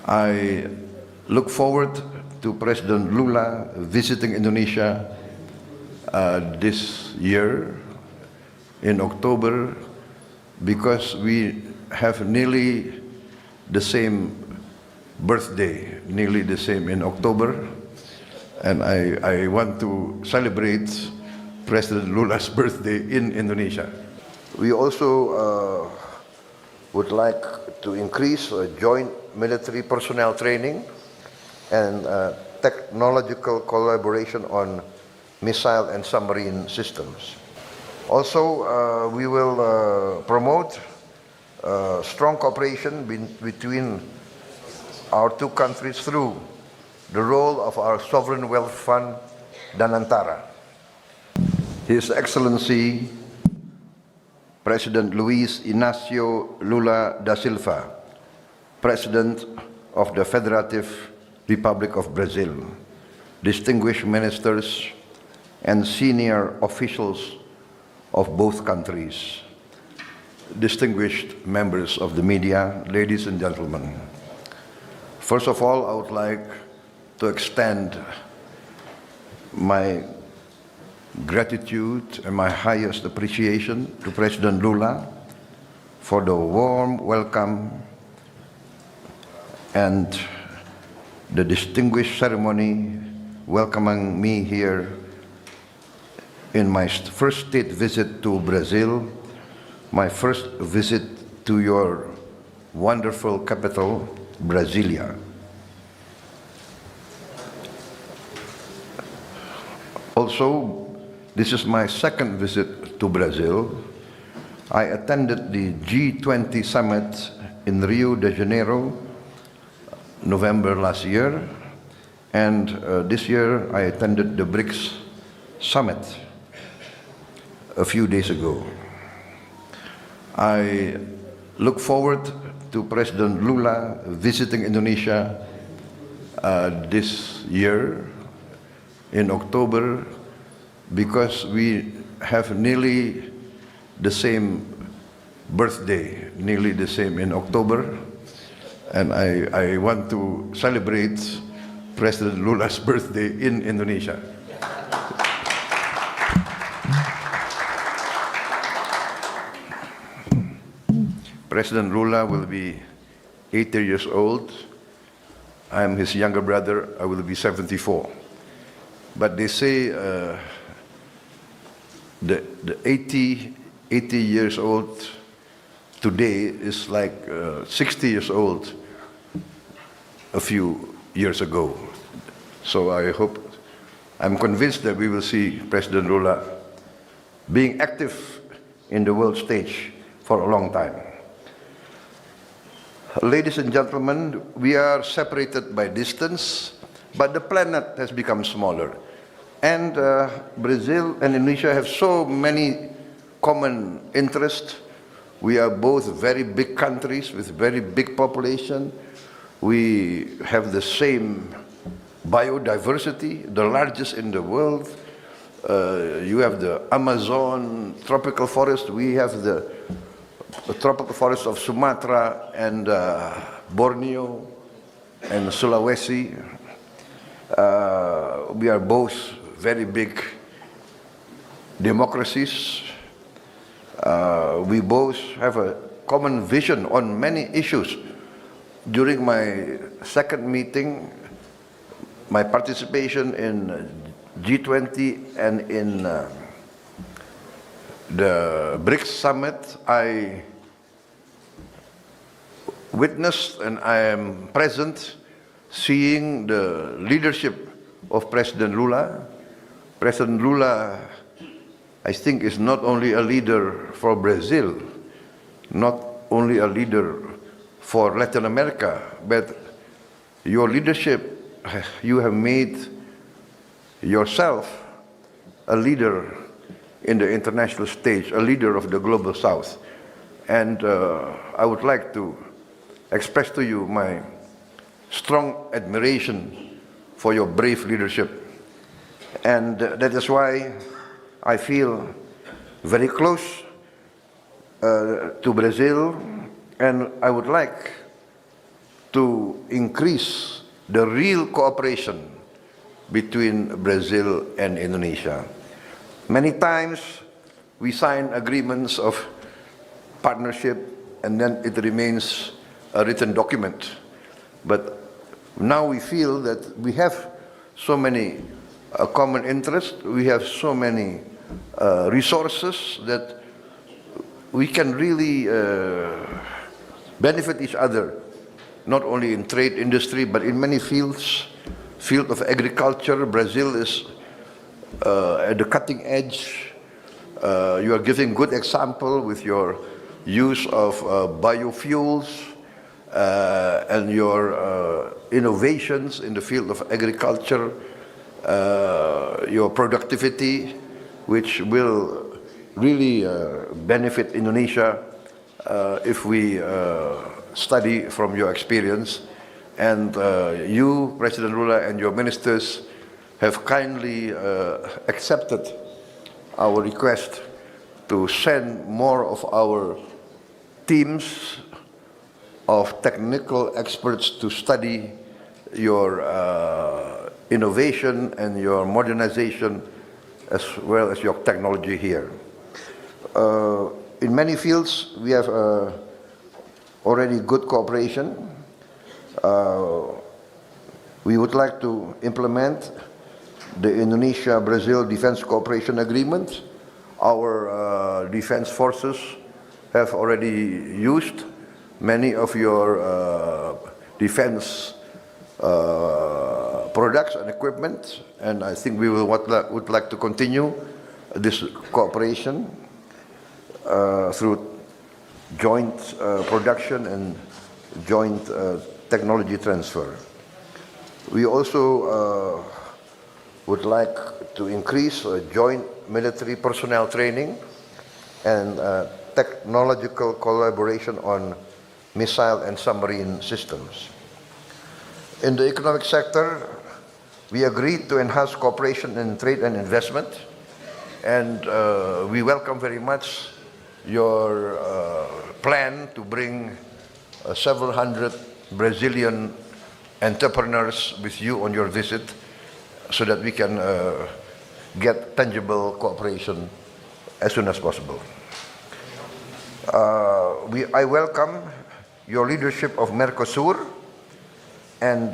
I look forward to President Lula visiting Indonesia this year in October, because we have nearly the same birthday, nearly the same in October, and I want to celebrate President Lula's birthday in Indonesia. We also would like to increase joint military personnel training and technological collaboration on missile and submarine systems. Also, we will promote strong cooperation between our two countries through the role of our sovereign wealth fund, Danantara. His Excellency President Luiz Incio Lula da Silva, President of the Federative Republic of Brazil, distinguished ministers and senior officials of both countries, distinguished members of the media, ladies and gentlemen. First of all, I would like to extend my gratitude and my highest appreciation to President Lula for the warm welcome and the distinguished ceremony welcoming me here in my first state visit to Brazil, my first visit to your wonderful capital, Brasilia. Also, this is my second visit to Brazil. I attended the G20 summit in Rio de Janeiro, November last year, and this year I attended the BRICS summit a few days ago. I look forward to President Lula visiting Indonesia this year in October, because we have nearly the same birthday, nearly the same in October, and I want to celebrate President Lula's birthday in Indonesia. President Lula will be 80 years old. I am his younger brother. I will be 74. But they say the 80 years old today is like 60 years old a few years ago. So I'm convinced that we will see President Lula being active in the world stage for a long time. Ladies and gentlemen, we are separated by distance, but the planet has become smaller. And Brazil and Indonesia have so many common interests. We are both very big countries with very big population. We have the same biodiversity, the largest in the world. You have the Amazon tropical forest. We have the tropical forest of Sumatra and Borneo and Sulawesi. We are both very big democracies. We both have a common vision on many issues. During my second meeting, my participation in G20 and in the BRICS summit, I witnessed and I am present seeing the leadership of President Lula. President Lula, I think, is not only a leader for Brazil, not only a leader for Latin America, but your leadership, you have made yourself a leader in the international stage, a leader of the global South. And I would like to express to you my strong admiration for your brave leadership. And that is why I feel very close to Brazil, and I would like to increase the real cooperation between Brazil and Indonesia. Many times we sign agreements of partnership and then it remains a written document. But now we feel that we have so many common interests, we have so many resources that we can really benefit each other, not only in trade industry, but in many fields. Field of agriculture, Brazil is at the cutting edge. You are giving good example with your use of biofuels and your innovations in the field of agriculture, your productivity, which will really benefit Indonesia if we study from your experience. And you, President Lula, and your ministers have kindly accepted our request to send more of our teams of technical experts to study your innovation and your modernization as well as your technology here. In many fields, we have already good cooperation. We would like to implement the Indonesia-Brazil Defense Cooperation Agreement. Our defense forces have already used many of your defense products and equipment, and I think we would like to continue this cooperation through joint production and joint technology transfer. We also would like to increase joint military personnel training and technological collaboration on missile and submarine systems. In the economic sector, we agreed to enhance cooperation in trade and investment, and we welcome very much your plan to bring several hundred Brazilian entrepreneurs with you on your visit so that we can get tangible cooperation as soon as possible. I welcome your leadership of Mercosur, and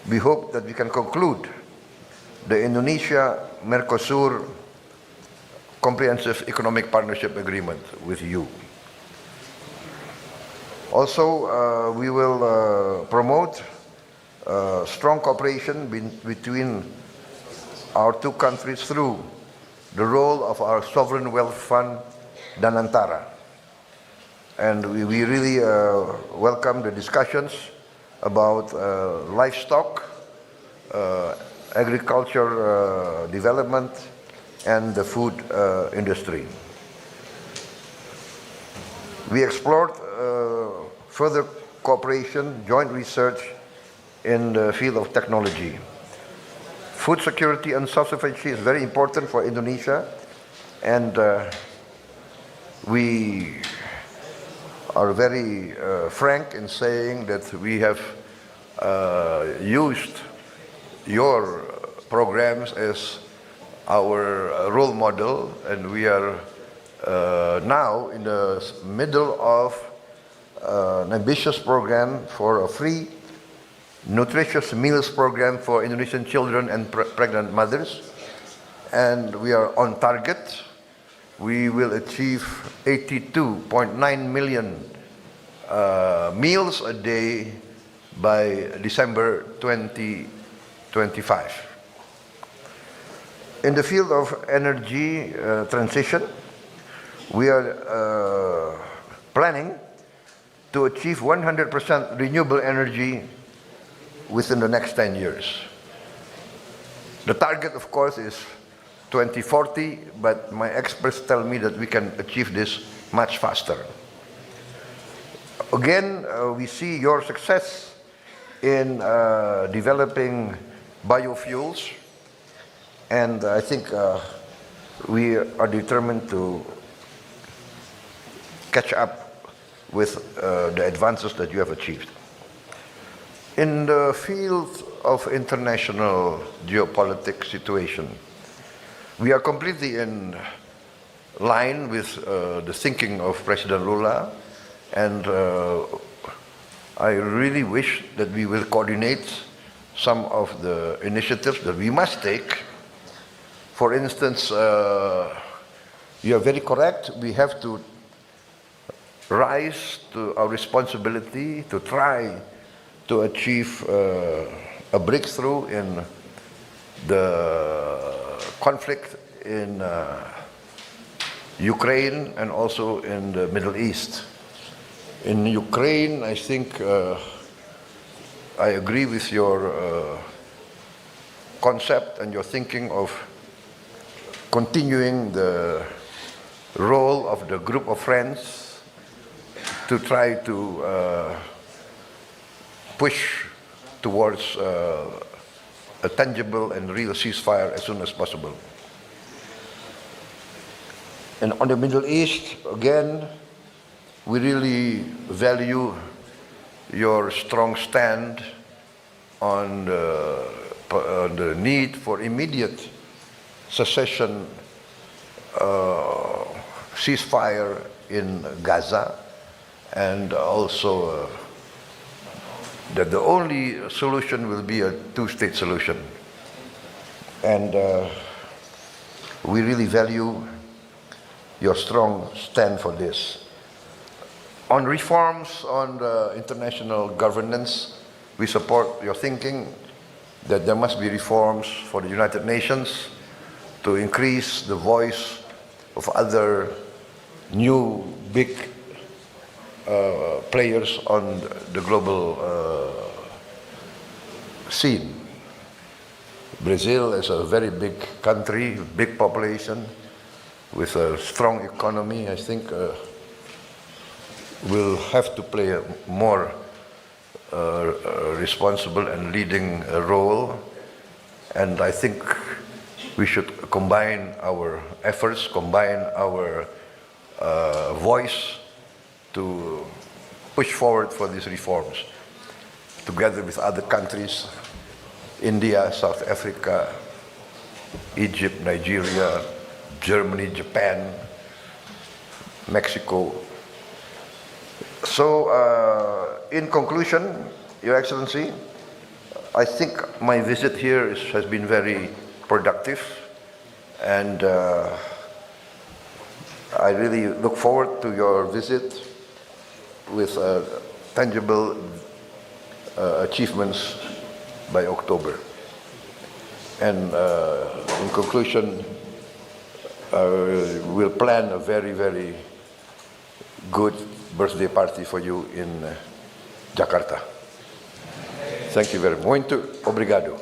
we hope that we can conclude the Indonesia-Mercosur Comprehensive Economic Partnership Agreement with you. Also, we will promote strong cooperation between our two countries through the role of our sovereign wealth fund, Danantara. And we really welcome the discussions about livestock, agriculture development, and the food industry. We explored further cooperation, joint research in the field of technology. Food security and self-sufficiency is very important for Indonesia, and we are very frank in saying that we have used your programs as our role model, and we are now in the middle of an ambitious program for a free nutritious meals program for Indonesian children and pregnant mothers, and we are on target. We will achieve 82.9 million meals a day by December 2025. In the field of energy transition, we are planning to achieve 100% renewable energy within the next 10 years. The target, of course, is 2040, but my experts tell me that we can achieve this much faster. Again, we see your success in developing biofuels, and I think we are determined to catch up with the advances that you have achieved. In the field of international geopolitics situation, we are completely in line with the thinking of President Lula, and I really wish that we will coordinate some of the initiatives that we must take. For instance, you are very correct, we have to rise to our responsibility to try to achieve a breakthrough in the conflict in Ukraine and also in the Middle East. In Ukraine, I think I agree with your concept and your thinking of continuing the role of the group of friends to try to push towards a tangible and real ceasefire as soon as possible. And on the Middle East, again, we really value your strong stand on the need for immediate cessation, ceasefire in Gaza, and also that the only solution will be a two-state solution. And we really value your strong stand for this. On reforms on the international governance, we support your thinking that there must be reforms for the United Nations to increase the voice of other new big players on the global scene. Brazil is a very big country, big population, with a strong economy. I think will have to play a more responsible and leading role. And I think we should combine our efforts, combine our voice to push forward for these reforms, together with other countries, India, South Africa, Egypt, Nigeria, Germany, Japan, Mexico. So, in conclusion, Your Excellency, I think my visit here has been very productive, and I really look forward to your visit with tangible achievements by October. And in conclusion, we'll plan a very, very good birthday party for you in Jakarta. Thank you very much. Muito obrigado.